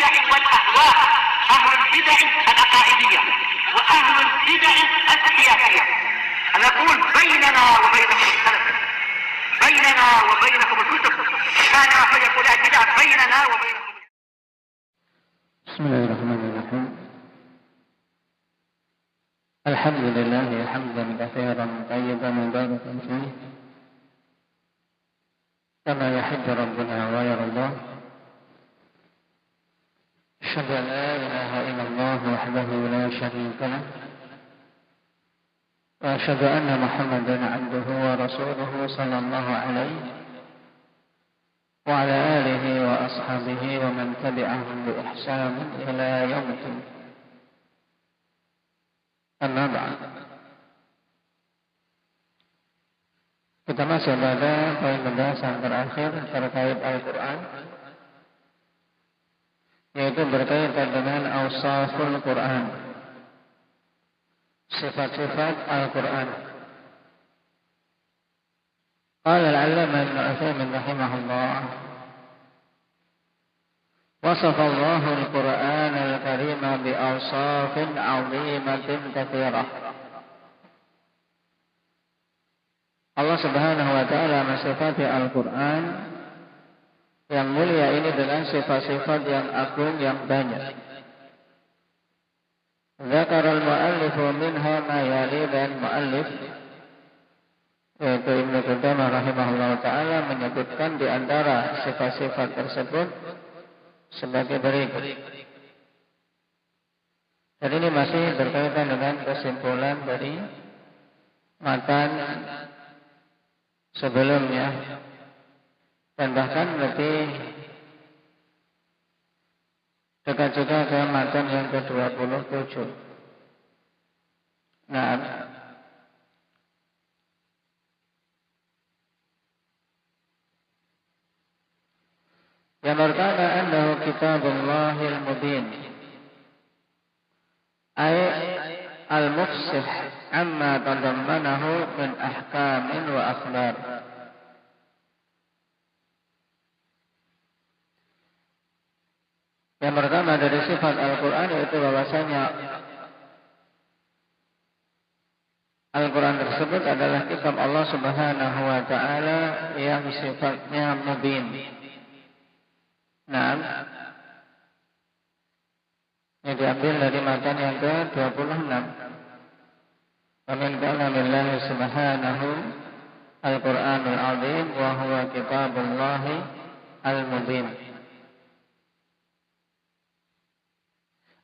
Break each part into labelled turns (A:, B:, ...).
A: البدع والأهواء، أهل البدع العقائدية وأهل البدع السياسية. نقول بيننا وبينكم السلف، بيننا وبينكم الكتب، كان فيقول البدع بيننا وبينكم.
B: بسم الله الرحمن الرحيم. الحمد لله حمدا كثيرا طيبا مباركا فيه كما يحب ربنا ويرضاه. أشهد أن لا إله إلا الله وحده لا شريك له، وأشهد أن محمدا عبده ورسوله صلى الله عليه وعلى آله وأصحابه ومن تبعهم بإحسان إلى يوم الدين. Amma ba'd. Kita masih pada poin pembahasan terakhir terkait Al-Quran, yaitu berkaitan dengan awsaful Quran, sifat-sifat Al-Quran. Qala al-'allamah Ibnu Utsaimin rahimahullah, وصف الله القرآن الكريم بأوصاف عظيمة كثيرة. Allah Subhanahu wa taala mensifati Al-Quran yang mulia ini dengan sifat-sifat yang agung yang banyak. Dzakara al-mu'allif minha ma yali, dan mu'allif yaitu Ibnu Qudamah rahimahullah taala menyebutkan di antara sifat-sifat tersebut sebagai berikut. Dan ini masih berkaitan dengan kesimpulan dari matan sebelumnya, dan bahkan lebih dekat juga ke matan yang ke-27. Nah, yang pertama, annahu kitabullahil mubin, ay al-mufsih amma tadammanahu min ahkamin wa akhbar. Yang pertama dari sifat Al-Quran yaitu bahwasanya Al-Quran tersebut adalah kitab Allah Subhanahu wa taala yang sifatnya mubin. Nah, ini diambil dari matan yang ke-26. Wa min kalamillahi subhanahu al-Qur'anul azim wa huwa kitabullahi al-mubin.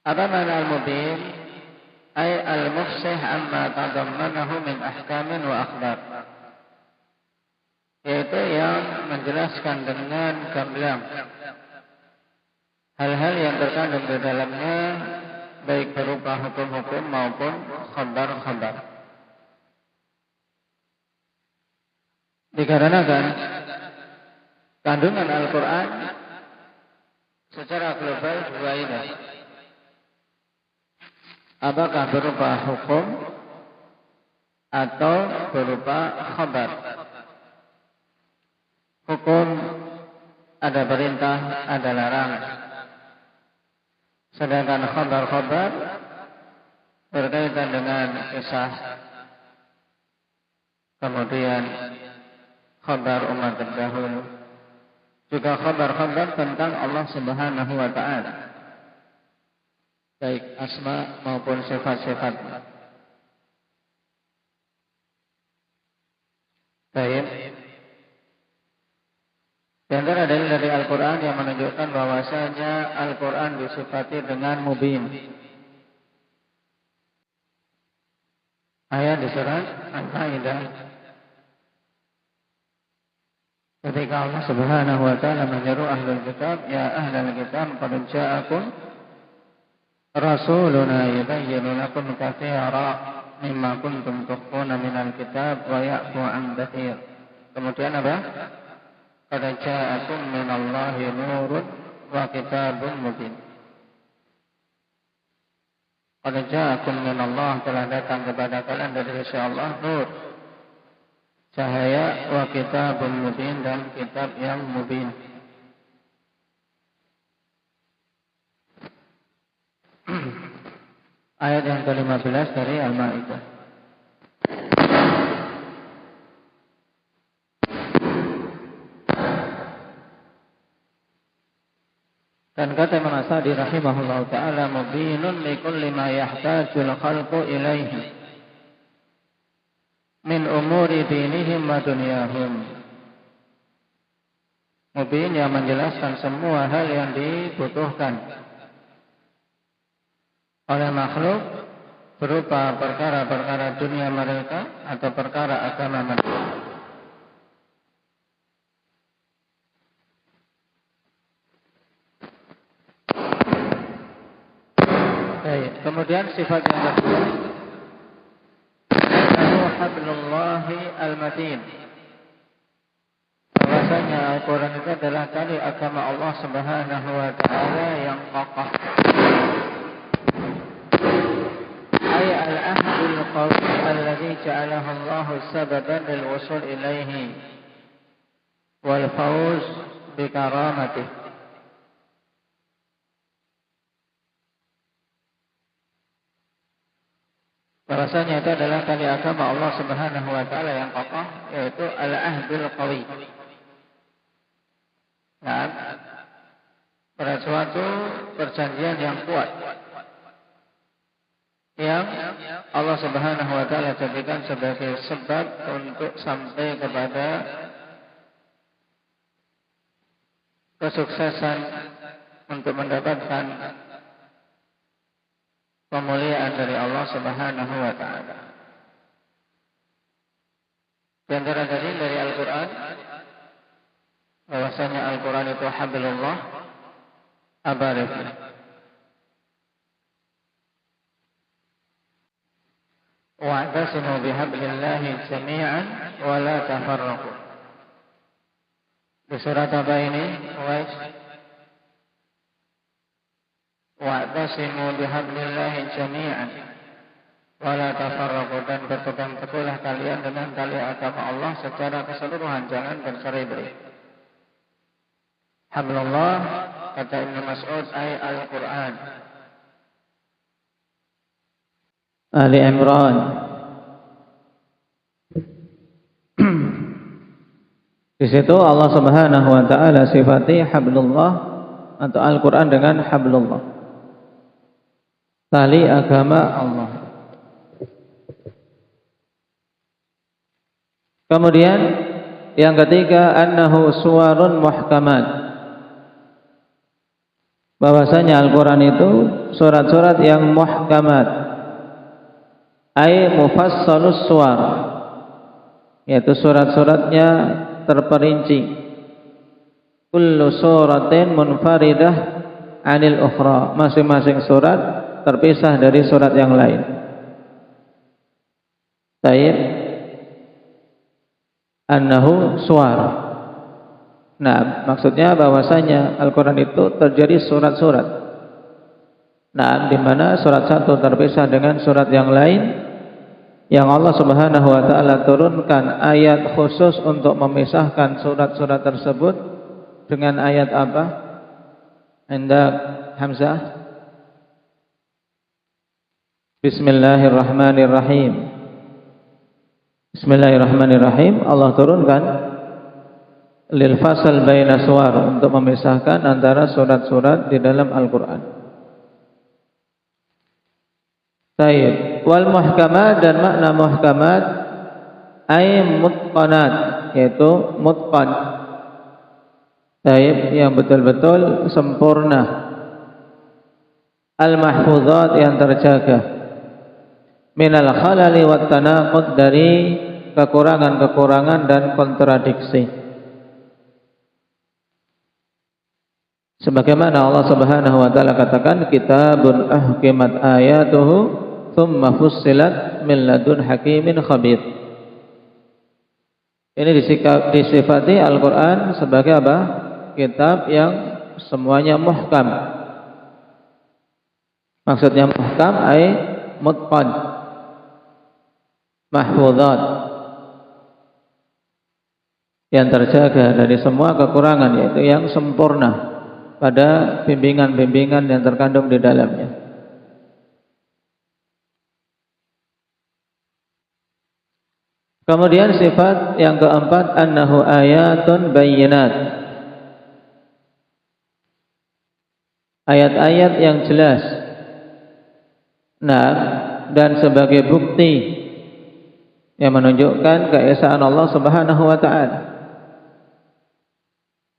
B: Apa makna al-mubin? Ay al-mufsih amma tadammanahu min ahkamin wa akhbar, yaitu yang menjelaskan dengan gamblang hal-hal yang terkandung di dalamnya, baik berupa hukum-hukum maupun khabar-khabar. Dikarenakan kandungan Al-Quran secara global dua ini, apakah berupa hukum atau berupa khabar. Hukum ada perintah, ada larangan. Sedangkan khabar-khabar berkaitan dengan kisah, kemudian khabar umat terdahulu, juga khabar-khabar tentang Allah Subhanahu wa taala, baik asma maupun sifat-sifatnya. Baik. Di antara dalil dari Al-Quran yang menunjukkan bahwasanya Al-Quran disifati dengan mubin, ayat di surat Al-Maidah, ketika Allah Subhanahu wa taala menyeru ahlul kitab, ya ahlul kitab qad ja'akum rasuluna yubayyinu lakum katsiran mimma kuntum tukhfuna minal kitab wa ya'fu 'an katsir. Kemudian apa? Qad ja'akum minallahi nurun wa kitabun mubin. Qad ja'akum minallah, telah datang kepada kalian dari sisi Allah nur, cahaya, wa kitabun mubin, dan kitab yang mubin. ayat yang ke-15 dari Al-Maidah. Dan kata Imam As-Sa'di rahimahullah ta'ala, mubinun likulli ma yahtajul khalqu ilaihi min umuri dinihim wa dunyahum. Mubin yang menjelaskan semua hal yang dibutuhkan oleh makhluk berupa perkara-perkara dunia mereka atau perkara agama mereka. Kemudian sifat yang kedua, annahu hablullahi al-matin. Bahwasanya Al-Quran itu adalah tali agama Allah Subhanahu wa ta'ala yang kokoh. Ay al-ahdul qawi alladhi ja'alahu Allahu sababan lil wusul ilaihi wal fawz bi karamatihi. Bahwasanya itu adalah tali agama Allah Subhanahu wa ta'ala yang kokoh, yaitu al-ahdul qawi. Nah, pada suatu perjanjian yang kuat yang Allah Subhanahu wa ta'ala jadikan sebagai sebab untuk sampai kepada kesuksesan untuk mendapatkan pemuliaan dari Allah Subhanahu wa ta'ala. Di antara dalil dari Al-Quran, bahwasanya Al-Quran itu hablullah abarif. Wa'tasimu bihablillahi jami'an wa la tafarraqu. Di surat apa ini? Wa'tasimu bihablillahi jami'an wa la tafarraqu, dan berpegang teguhlah kalian dengan tali agama Allah secara keseluruhan, jangan bercerai-berai. Hablullah, kata Ibnu Mas'ud, ay Al-Quran. Ali Imran. Di situ Allah Subhanahu wa ta'ala sifati hablullah atau Al-Quran dengan hablullah, tali agama Allah. Kemudian yang ketiga, annahu suwarun muhkamat. Bahwasanya Al-Quran itu surat-surat yang muhkamat, ay mufassalus suwar, yaitu surat-suratnya terperinci. Kullu suratin munfaridah anil ukhra, masing-masing surat terpisah dari surat yang lain. Taib annahu suwar. Nah, maksudnya bahwasanya Al-Quran itu terjadi surat-surat. Nah, di mana surat satu terpisah dengan surat yang lain, yang Allah Subhanahu wa ta'ala turunkan ayat khusus untuk memisahkan surat-surat tersebut dengan ayat apa? Hendak Hamzah. Bismillahirrahmanirrahim. Bismillahirrahmanirrahim. Allah turunkan lil fasal baina suwar, untuk memisahkan antara surat-surat di dalam Al-Quran. Taib. Wal muhkamat, dan makna muhkamat ay mutqanat, yaitu mutqan. Taib, yang betul-betul sempurna. Al mahfuzat, yang terjaga. Minal khalali wat tanaqud, dari kekurangan-kekurangan dan kontradiksi. Sebagaimana Allah Subhanahu wa ta'ala katakan, kitabun ahkimat ayatuhu thumma fussilat min ladun hakimin khabir. Ini disifati Al-Quran sebagai apa? Kitab yang semuanya muhkam. Maksudnya muhkam ay mutqan, mahfuzat, yang terjaga dari semua kekurangan, yaitu yang sempurna pada bimbingan-bimbingan yang terkandung di dalamnya. Kemudian sifat yang keempat, annahu ayatun bayyinat. Ayat-ayat yang jelas. Nah, dan sebagai bukti yang menunjukkan keesaan Allah Subhanahu wa taala.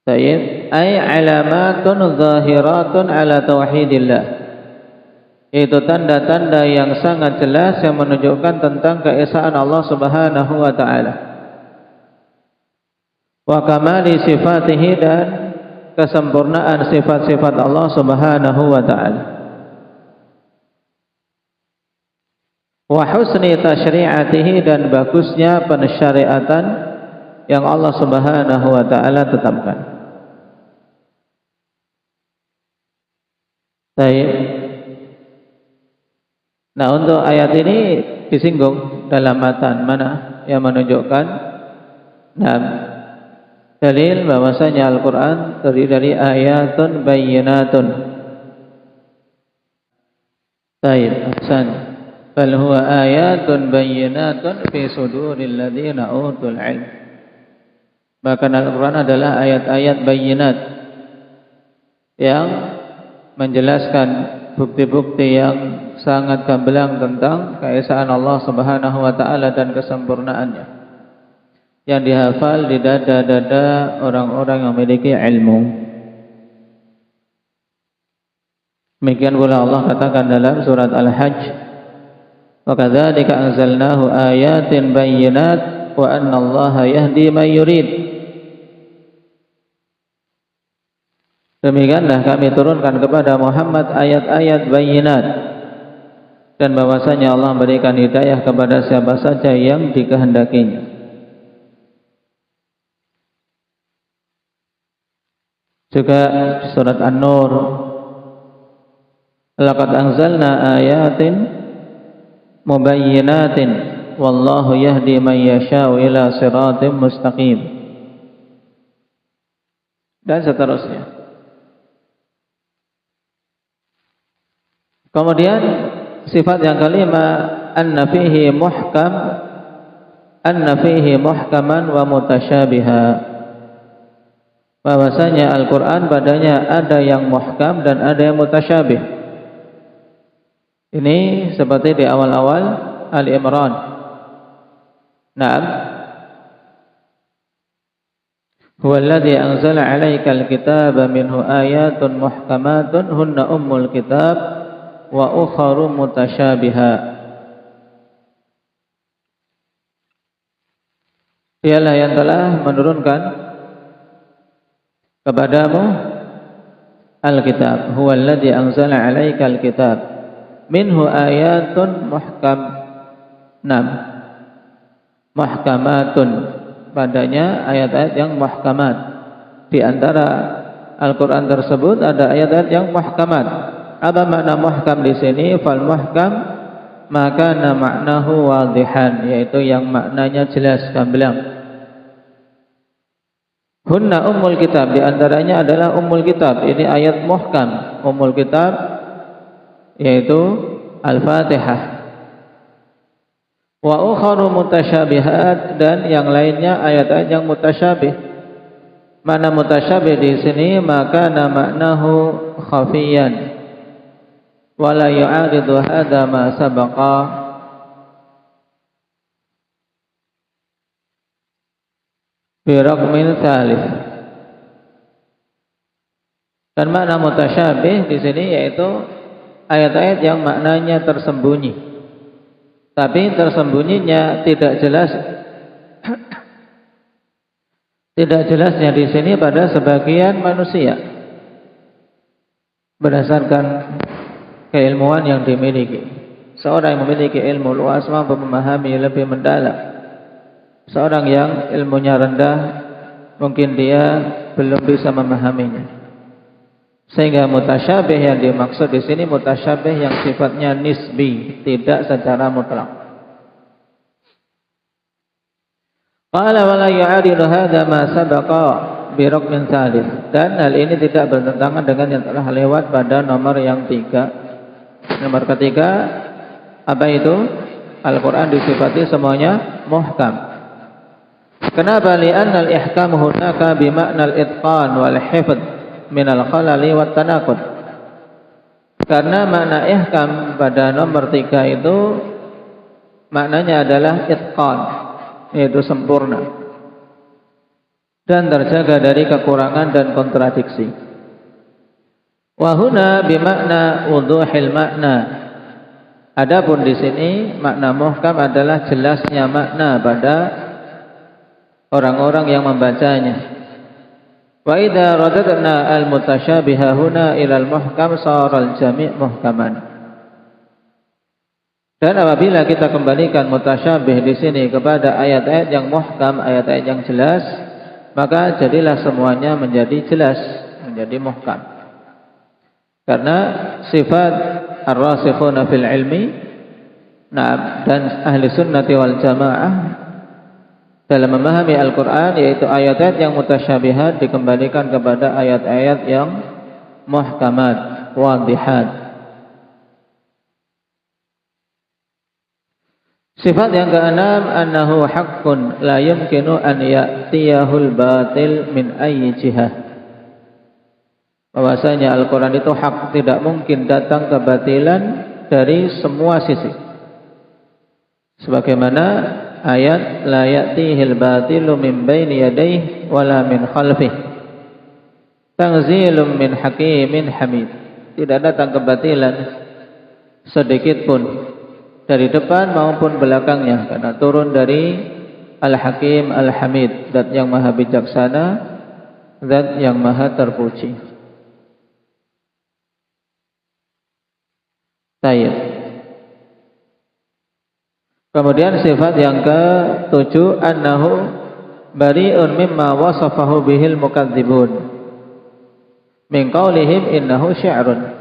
B: Tayyib, ay alamatun zahiratun ala tauhidillah. Itu tanda-tanda yang sangat jelas yang menunjukkan tentang keesaan Allah Subhanahu wa taala. Wa kamali sifatihi, dan kesempurnaan sifat-sifat Allah Subhanahu wa taala. Wa husni tasyri'atihi, dan bagusnya pensyariatan yang Allah Subhanahu wa taala tetapkan. Baik. Nah, untuk ayat ini disinggung dalam matan mana yang menunjukkan dalil bahwasanya Al-Qur'an terdiri dari ayatun bayyinatun. Baik, ahsan. Bal huwa ayatun bayyinatun fi suduril ladzina utul ilm. Bahkan Al-Qur'an adalah ayat-ayat bayyinat yang menjelaskan bukti-bukti yang sangat gamblang tentang keesaan Allah Subhanahu wa taala dan kesempurnaannya, yang dihafal di dada-dada orang-orang yang memiliki ilmu. Demikian pula Allah katakan dalam surat Al-Hajj, wa kadzalika anzalnahu ayatin bayyinat wa anna Allaha yahdi man yurid. Demikianlah kami turunkan kepada Muhammad ayat-ayat bayyinat, dan bahwasanya Allah memberikan hidayah kepada siapa saja yang dikehendakinya. Juga surat An-Nur, laqad anzalna ayatin mubayyinatin wallahu yahdi man yasha'u ila siratim mustaqim, dan seterusnya. Kemudian sifat yang kelima, anna fihi muhkaman wa mutasyabiha. Bahwasanya Al-Qur'an padanya ada yang muhkam dan ada yang mutasyabih. Ini seperti di awal-awal Ali Imran. Naam. Huwa alladhi anzala 'alaikal kitaba minhu ayatun muhkamatun hunna ummul kitab wa ukharu mutasyabiha. Dialah yang telah menurunkan kepadamu Alkitab. Huwa alladhi anzala 'alaikal kitab minhu ayatun muhkamatun, padanya ayat-ayat yang muhkamat. Di antara Al-Qur'an tersebut ada ayat-ayat yang muhkamat. Apa makna muhkam di sini? Fal muhkam maka maknahu wadihan, yaitu yang maknanya jelas gamblang. Hunna ummul kitab, di antaranya adalah ummul kitab. Ini ayat muhkam. Ummul kitab yaitu Al-Fatihah. Wa ukharu mutasyabihat, dan yang lainnya ayat-ayat yang mutasyabih. Mana mutasyabih di sini? Maka maknahu khafiyan. Wala yu'aridu hadha ma sabaqa bi raqmin thalith. Dan makna mutasyabih di sini yaitu ayat-ayat yang maknanya tersembunyi, tapi tersembunyinya tidak jelas. Tidak jelasnya di sini pada sebagian manusia berdasarkan keilmuan yang dimiliki. Seorang yang memiliki ilmu luas mampu memahami lebih mendalam. Seorang yang ilmunya rendah mungkin dia belum bisa memahaminya. Sehingga mutasyabih yang dimaksud di sini mutasyabih yang sifatnya nisbi, tidak secara mutlak. Qala wala yu'aridu hadza ma sabaqa bi raqmin thalith. Dan hal ini tidak bertentangan dengan yang telah lewat pada nomor yang 3. Nomor ketiga, apa itu? Al-Quran disifati semuanya muhkam. Kenapa? Li'anna al-ihkam hunaka bima'na al-itqan wal hifdz min al-khalali wat tanaqud. Karena makna ihkam pada nomor 3 itu maknanya adalah itqan, yaitu sempurna dan terjaga dari kekurangan dan kontradiksi. Wa huna bimakna wuduhil makna. Adapun di sini makna muhkam adalah jelasnya makna pada orang-orang yang membacanya. Wa idza radadna al-mutasyabiha huna ila al-muhkam sara al-jami' muhkaman. Dan apabila kita kembalikan mutasyabih di sini kepada ayat-ayat yang muhkam, ayat-ayat yang jelas, maka jadilah semuanya menjadi jelas, menjadi muhkam. Karena sifat ar-rasikhuna fil ilmi, dan ahli sunnati wal jamaah dalam memahami Al-Quran, yaitu ayat-ayat yang mutasyabihat dikembalikan kepada ayat-ayat yang muhkamat, wadihat. Sifat yang keenam, annahu haqqun la yumkinu an ya'tiyahul batil min ayyi jihah. Bahwasanya Al-Quran itu hak, tidak mungkin datang kebatilan dari semua sisi. Sebagaimana ayat la ya'tihil batilu min baini yadayhi wala min khalfihi tanzilum min hakimin hamid. Tidak datang kebatilan sedikit pun dari depan maupun belakangnya, karena turun dari Al-Hakim Al-Hamid, zat yang maha bijaksana, zat yang maha terpuji. Tayyib. Kemudian sifat yang ke-7, annahu bari'un mimma wasafahu bihil mukadzibun min qaulihim innahu syi'run.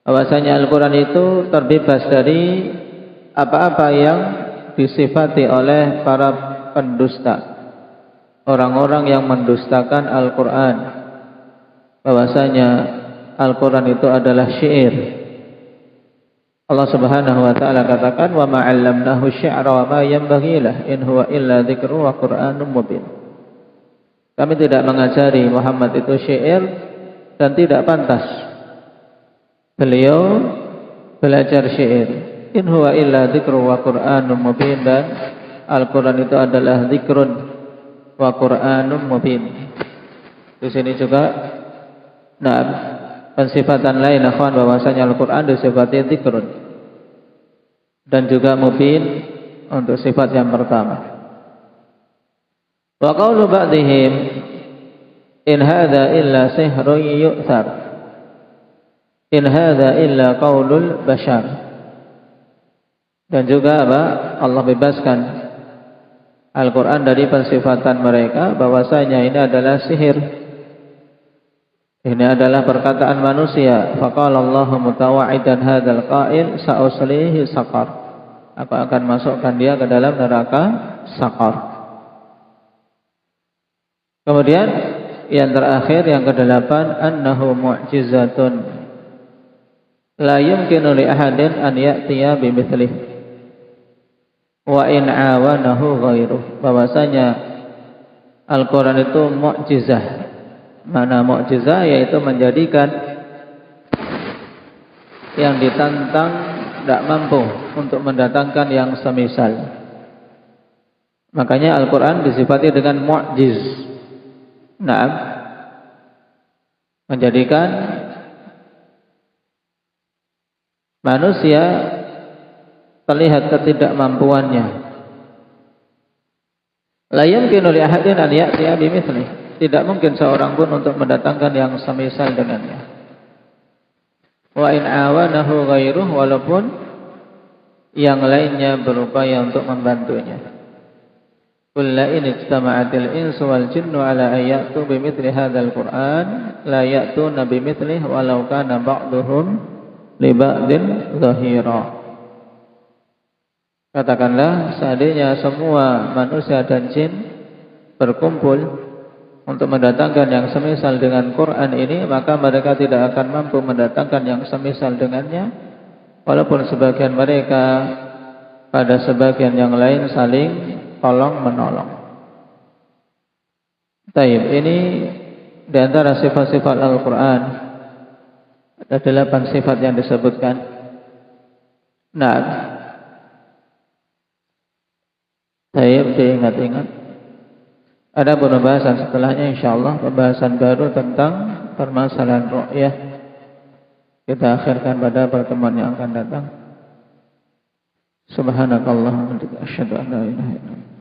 B: Bahwasanya Al-Quran itu terbebas dari apa-apa yang disifati oleh para pendusta, orang-orang yang mendustakan Al-Quran, bahwasanya Al-Quran itu adalah syair. Allah Subhanahu wa taala katakan, wa ma 'allamnahu syi'ra wa ma yanbaghi lah in huwa illa dzikrun wa qur'anun mubin. Kami tidak mengajari Muhammad itu syair, dan tidak pantas beliau belajar syair. In huwa illa dzikrun wa qur'anun mubin, dan Al-Quran itu adalah dzikrun wa qur'anun mubin. Di sini juga pensifatan lain akhwan, bahwasanya Al-Quran disifati dzikrun dan juga mubin untuk sifat yang pertama. Wa qaulu ba'dihim in hadza illa sihrun yu'thar in hadza illa qaulul bashar. Dan juga Allah bebaskan Al-Quran dari pensifatan mereka, bahwasanya ini adalah sihir, ini adalah perkataan manusia. Faqala Allahu mutawa'idan hadzal qa'il sa'uslihi saqar. Aku akan masukkan dia ke dalam neraka saqar. Kemudian yang terakhir, yang ke-8, annahu mu'jizatun la yumkinu li ahadin an ya'tiya bimithlihi wa in 'awanahu ghairuh. Bahwasanya Al-Quran itu mukjizah. Mana mukjizah? Yaitu menjadikan yang ditantang tidak mampu untuk mendatangkan yang semisal. Makanya Al-Quran disifati dengan mukjiz. Menjadikan manusia terlihat ketidakmampuannya. La yumkinu li ahadin an ya'tiya bimithlihi. Tidak mungkin seorang pun untuk mendatangkan yang semisal dengannya. Wa in awanahu ghairuh, walaupun yang lainnya berupaya untuk membantunya. Qul la in ijtama'atil insu wal jinnu ala an ya'tu bimithli hadzal Qur'an la ya'tuna bimithlihi walau kana ba'duhum li ba'din zahira. Katakanlah, seandainya semua manusia dan jin berkumpul untuk mendatangkan yang semisal dengan Quran ini, maka mereka tidak akan mampu mendatangkan yang semisal dengannya, walaupun sebagian mereka pada sebagian yang lain saling tolong menolong. Taib, ini di antara sifat-sifat Al-Quran. Ada 8 sifat yang disebutkan. Nah, taib, diingat-ingat. Ada pembahasan setelahnya insyaallah, pembahasan baru tentang permasalahan ru'yah. Kita akhirkan pada pertemuan yang akan datang. Subhanakallahumma wa bihamdika asyhadu an la ilaha illa anta